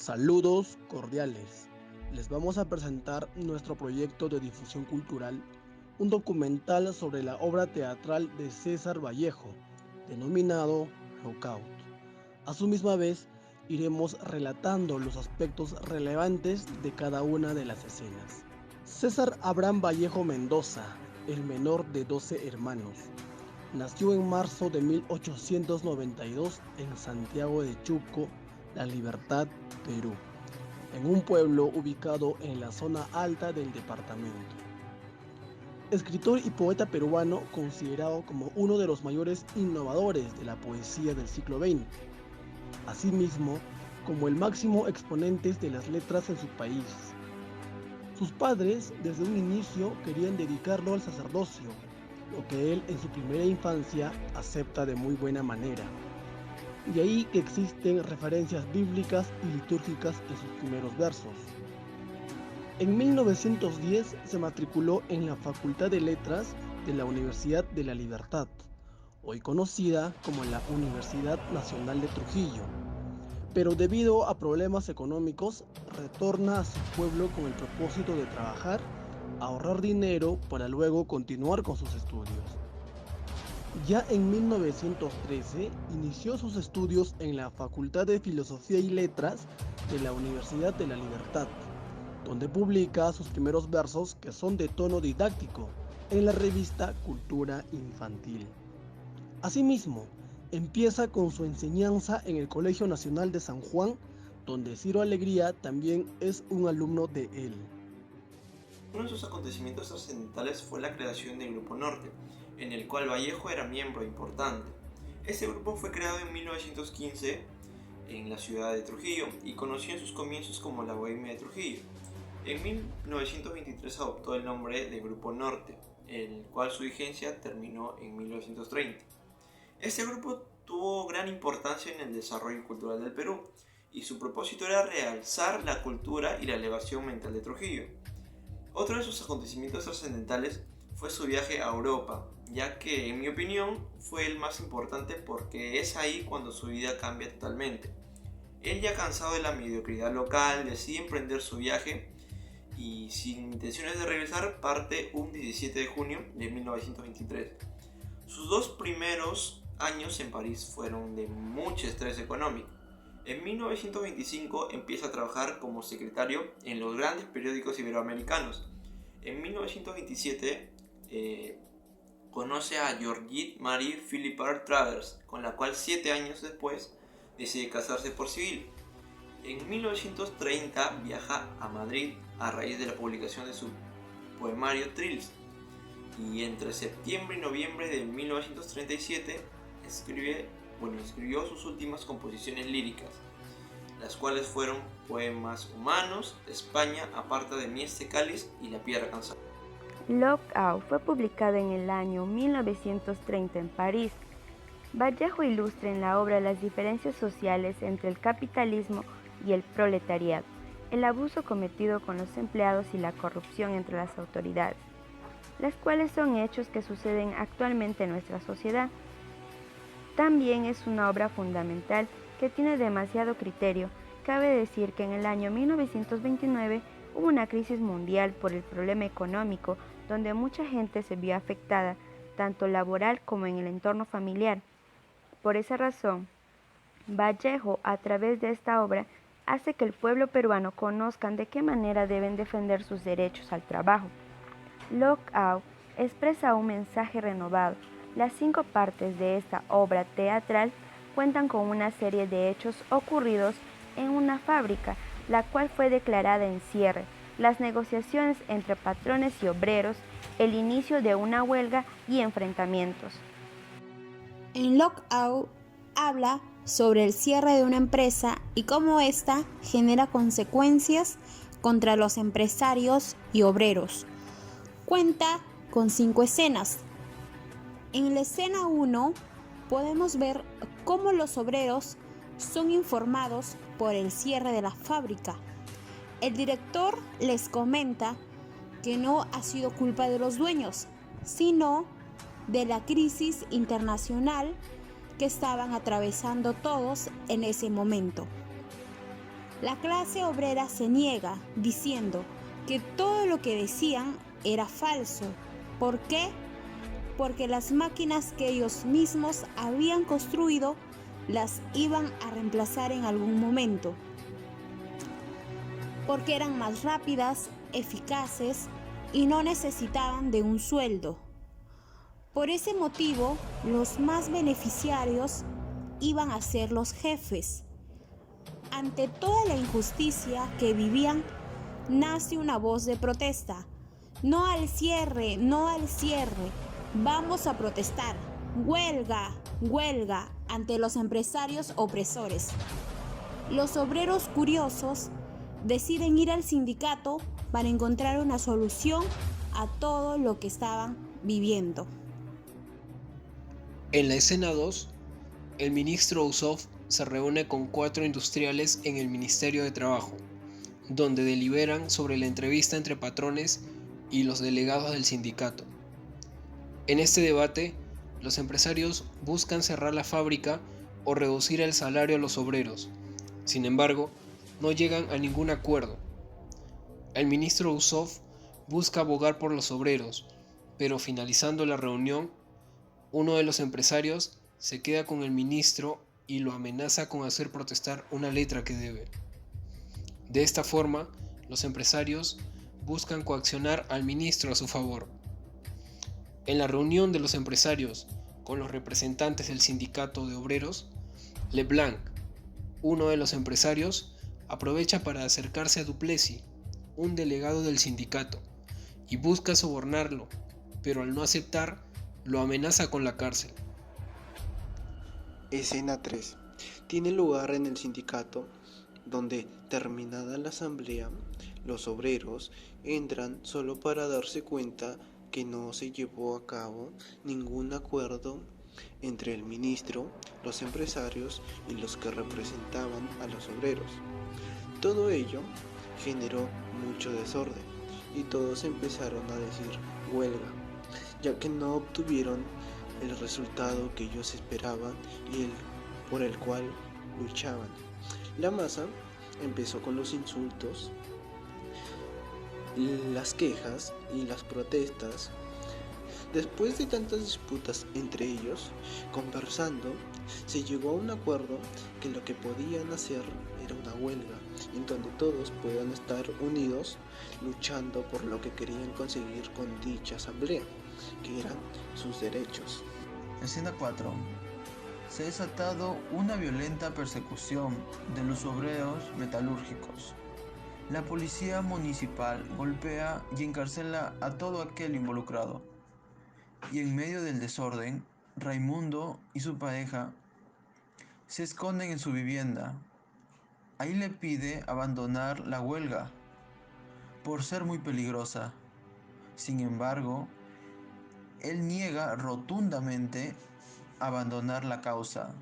Saludos cordiales. Les vamos a presentar nuestro proyecto de difusión cultural, un documental sobre la obra teatral de César Vallejo, denominado Lockout. A su misma vez, iremos relatando los aspectos relevantes de cada una de las escenas. César Abraham Vallejo Mendoza, el menor de 12 hermanos, nació en marzo de 1892 en Santiago de Chuco, La Libertad, Perú, en un pueblo ubicado en la zona alta del departamento. Escritor y poeta peruano considerado como uno de los mayores innovadores de la poesía del siglo XX, asimismo como el máximo exponente de las letras en su país. Sus padres desde un inicio querían dedicarlo al sacerdocio, lo que él en su primera infancia acepta de muy buena manera. De ahí que existen referencias bíblicas y litúrgicas en sus primeros versos. En 1910 se matriculó en la Facultad de Letras de la Universidad de la Libertad, hoy conocida como la Universidad Nacional de Trujillo, pero debido a problemas económicos retorna a su pueblo con el propósito de trabajar, ahorrar dinero para luego continuar con sus estudios. Ya en 1913 inició sus estudios en la Facultad de Filosofía y Letras de la Universidad de la Libertad, donde publica sus primeros versos que son de tono didáctico en la revista Cultura Infantil. Asimismo, empieza con su enseñanza en el Colegio Nacional de San Juan, donde Ciro Alegría también es un alumno de él. Uno de sus acontecimientos trascendentales fue la creación del Grupo Norte, en el cual Vallejo era miembro importante. Este grupo fue creado en 1915 en la ciudad de Trujillo y conoció en sus comienzos como la Bohemia de Trujillo. En 1923 adoptó el nombre de Grupo Norte, el cual su vigencia terminó en 1930. Este grupo tuvo gran importancia en el desarrollo cultural del Perú y su propósito era realzar la cultura y la elevación mental de Trujillo. Otro de sus acontecimientos trascendentales fue su viaje a Europa, ya que en mi opinión fue el más importante porque es ahí cuando su vida cambia totalmente. Él, ya cansado de la mediocridad local, decide emprender su viaje y sin intenciones de regresar parte un 17 de junio de 1923. Sus dos primeros años en París fueron de mucho estrés económico. En 1925 empieza a trabajar como secretario en los grandes periódicos iberoamericanos. En 1927 conoce a Georgette Marie Philippard Travers, con la cual 7 años después decide casarse por civil. En 1930 viaja a Madrid a raíz de la publicación de su poemario Trills, y entre septiembre y noviembre de 1937 escribió sus últimas composiciones líricas, las cuales fueron Poemas Humanos, España, Aparta de mí este cáliz y La piedra cansada. Lockout fue publicado en el año 1930 en París. Vallejo ilustra en la obra las diferencias sociales entre el capitalismo y el proletariado, el abuso cometido con los empleados y la corrupción entre las autoridades, las cuales son hechos que suceden actualmente en nuestra sociedad. También es una obra fundamental que tiene demasiado criterio. Cabe decir que en el año 1929 hubo una crisis mundial por el problema económico, donde mucha gente se vio afectada, tanto laboral como en el entorno familiar. Por esa razón, Vallejo, a través de esta obra, hace que el pueblo peruano conozcan de qué manera deben defender sus derechos al trabajo. Lockout expresa un mensaje renovado. Las 5 partes de esta obra teatral cuentan con una serie de hechos ocurridos en una fábrica, la cual fue declarada en cierre, las negociaciones entre patrones y obreros, el inicio de una huelga y enfrentamientos. En Lockout habla sobre el cierre de una empresa y cómo ésta genera consecuencias contra los empresarios y obreros. Cuenta con 5 escenas. En la escena 1 podemos ver cómo los obreros son informados por el cierre de la fábrica. El director les comenta que no ha sido culpa de los dueños, sino de la crisis internacional que estaban atravesando todos en ese momento. La clase obrera se niega, diciendo que todo lo que decían era falso. ¿Por qué? Porque las máquinas que ellos mismos habían construido las iban a reemplazar en algún momento. Porque eran más rápidas, eficaces y no necesitaban de un sueldo. Por ese motivo, los más beneficiarios iban a ser los jefes. Ante toda la injusticia que vivían, nace una voz de protesta. No al cierre, no al cierre. Vamos a protestar. Huelga, huelga ante los empresarios opresores. Los obreros curiosos deciden ir al sindicato para encontrar una solución a todo lo que estaban viviendo. En la escena 2, el ministro Usov se reúne con 4 industriales en el Ministerio de Trabajo, donde deliberan sobre la entrevista entre patrones y los delegados del sindicato. En este debate, los empresarios buscan cerrar la fábrica o reducir el salario a los obreros. Sin embargo, no llegan a ningún acuerdo. El ministro Usov busca abogar por los obreros, pero finalizando la reunión, uno de los empresarios se queda con el ministro y lo amenaza con hacer protestar una letra que debe. De esta forma, los empresarios buscan coaccionar al ministro a su favor. En la reunión de los empresarios con los representantes del sindicato de obreros, Leblanc, uno de los empresarios, aprovecha para acercarse a Duplessis, un delegado del sindicato, y busca sobornarlo, pero al no aceptar, lo amenaza con la cárcel. Escena 3. Tiene lugar en el sindicato, donde, terminada la asamblea, los obreros entran solo para darse cuenta que no se llevó a cabo ningún acuerdo entre el ministro, los empresarios y los que representaban a los obreros. Todo ello generó mucho desorden y todos empezaron a decir huelga, ya que no obtuvieron el resultado que ellos esperaban y por el cual luchaban. La masa empezó con los insultos, las quejas y las protestas. Después de tantas disputas entre ellos, conversando, se llegó a un acuerdo que lo que podían hacer era una huelga, en donde todos puedan estar unidos luchando por lo que querían conseguir con dicha asamblea, que eran sus derechos. Escena 4. Se ha desatado una violenta persecución de los obreros metalúrgicos. La policía municipal golpea y encarcela a todo aquel involucrado. Y en medio del desorden, Raimundo y su pareja se esconden en su vivienda. Ahí le pide abandonar la huelga por ser muy peligrosa. Sin embargo, él niega rotundamente abandonar la causa,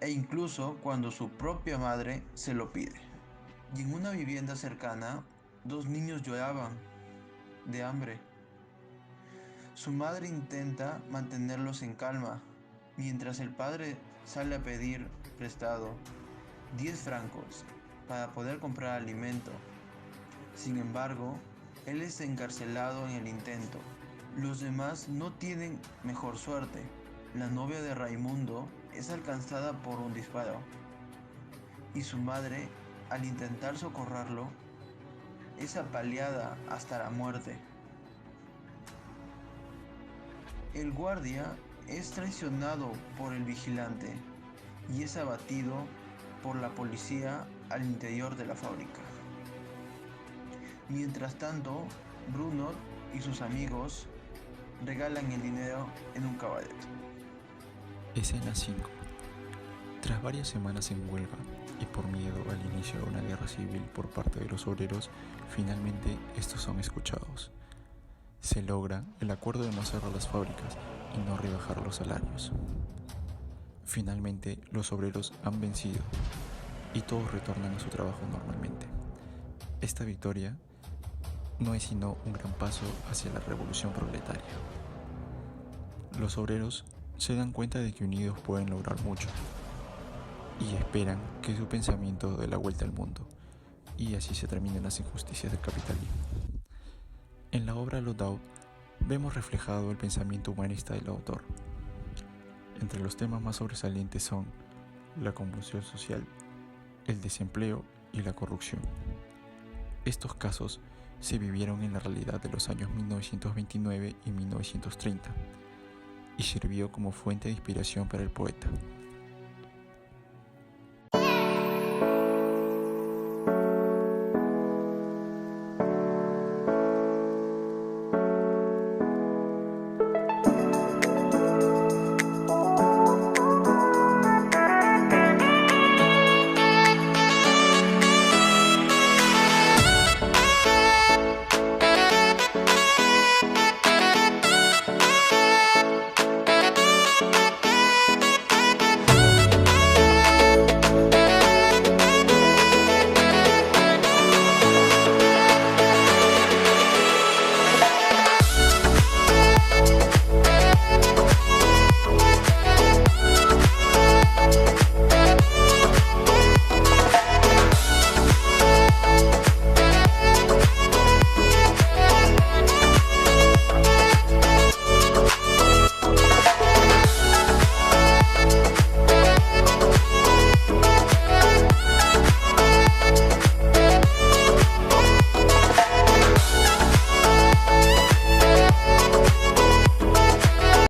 e incluso cuando su propia madre se lo pide. Y en una vivienda cercana, 2 niños lloraban de hambre. Su madre intenta mantenerlos en calma, mientras el padre sale a pedir prestado 10 francos para poder comprar alimento. Sin embargo, él es encarcelado en el intento. Los demás no tienen mejor suerte. La novia de Raimundo es alcanzada por un disparo y su madre, al intentar socorrerlo, es apaleada hasta la muerte. El guardia es traicionado por el vigilante y es abatido por la policía al interior de la fábrica. Mientras tanto, Bruno y sus amigos regalan el dinero en un cabaret. Escena 5. Tras varias semanas en huelga y por miedo al inicio de una guerra civil por parte de los obreros, finalmente estos son escuchados. Se logra el acuerdo de no cerrar las fábricas y no rebajar los salarios. Finalmente los obreros han vencido y todos retornan a su trabajo normalmente. Esta victoria no es sino un gran paso hacia la revolución proletaria. Los obreros se dan cuenta de que unidos pueden lograr mucho y esperan que su pensamiento dé la vuelta al mundo y así se terminan las injusticias del capitalismo. En la obra Lookout vemos reflejado el pensamiento humanista del autor. Entre los temas más sobresalientes son la convulsión social, el desempleo y la corrupción. Estos casos se vivieron en la realidad de los años 1929 y 1930 y sirvió como fuente de inspiración para el poeta.